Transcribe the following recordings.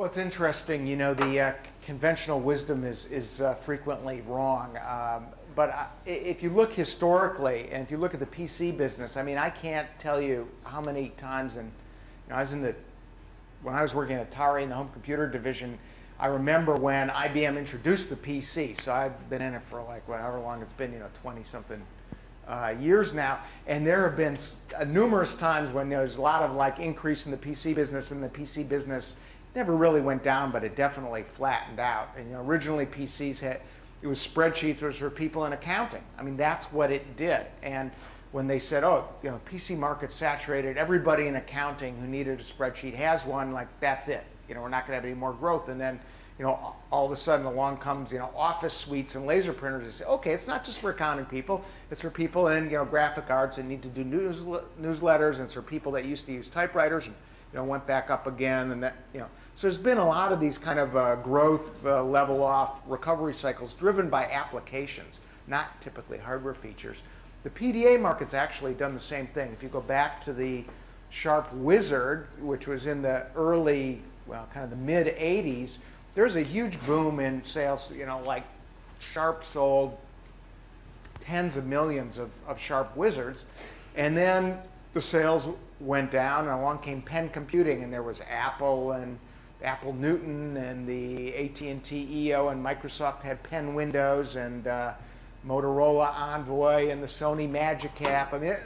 Well, it's interesting. You know, the conventional wisdom is frequently wrong. But if you look historically, and if you look at the PC business, I mean, I can't tell you how many times, and you know, when I was working at Atari in the home computer division, I remember when IBM introduced the PC. So I've been in it for like however long it's been, you know, 20-something years now. And there have been numerous times when there's a lot of like increase in the PC business, and the PC business never really went down, but it definitely flattened out. And you know, originally PCs it was spreadsheets. It was for people in accounting. I mean, that's what it did. And when they said, oh, you know, PC market saturated, everybody in accounting who needed a spreadsheet has one, like that's it. You know, we're not going to have any more growth. And then, you know, all of a sudden along comes, you know, office suites and laser printers and say, okay, it's not just for accounting people. It's for people in, you know, graphic arts and need to do newsletters, and it's for people that used to use typewriters and, you know, went back up again, and that, you know. So there's been a lot of these kind of growth, level off recovery cycles driven by applications, not typically hardware features. The PDA market's actually done the same thing. If you go back to the Sharp Wizard, which was in the early, well, kind of the mid 80s, there's a huge boom in sales. You know, like Sharp sold tens of millions of Sharp Wizards, and then the sales went down, and along came Penn Computing, and there was Apple and Apple Newton and the AT&T EO, and Microsoft had Penn Windows, and Motorola Envoy and the Sony Magic App. I mean,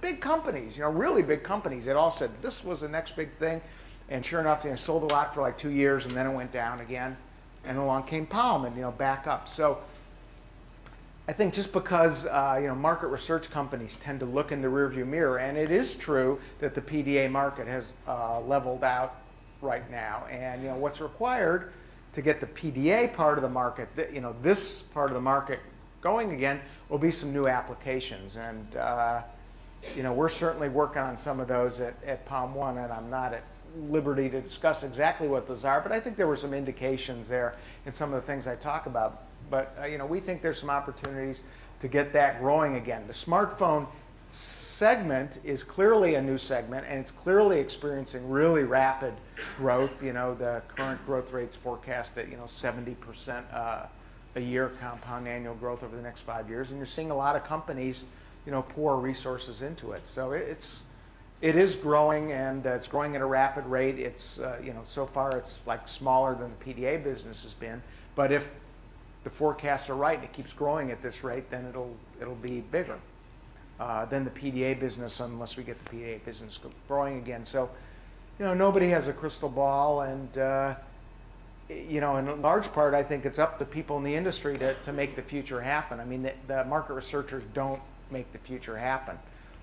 big companies, you know, really big companies. It all said this was the next big thing, and sure enough, you know, sold a lot for like 2 years, and then it went down again, and along came Palm, and you know, back up. So I think just because you know, market research companies tend to look in the rearview mirror, and it is true that the PDA market has leveled out right now, and you know, what's required to get the PDA part of the market, you know, this part of the market going again, will be some new applications, and you know, we're certainly working on some of those at PalmOne, and I'm not at liberty to discuss exactly what those are, but I think there were some indications there in some of the things I talk about. But you know, we think there's some opportunities to get that growing again. The smartphone segment is clearly a new segment, and it's clearly experiencing really rapid growth. You know, the current growth rate's forecast at, you know, 70% a year compound annual growth over the next 5 years, and you're seeing a lot of companies, you know, pour resources into it. So it is growing, and it's growing at a rapid rate. It's you know, so far it's like smaller than the PDA business has been, but if the forecasts are right and it keeps growing at this rate, then it'll be bigger than the PDA business, unless we get the PDA business growing again. So, you know, nobody has a crystal ball, and you know, in large part, I think it's up to people in the industry to make the future happen. I mean, the market researchers don't make the future happen.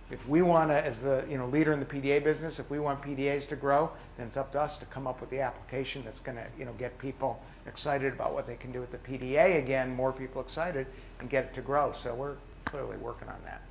If we want to, as the, you know, leader in the PDA business, if we want PDAs to grow, then it's up to us to come up with the application that's going to, you know, get people excited about what they can do with the PDA again, more people excited, and get it to grow. So we're clearly working on that.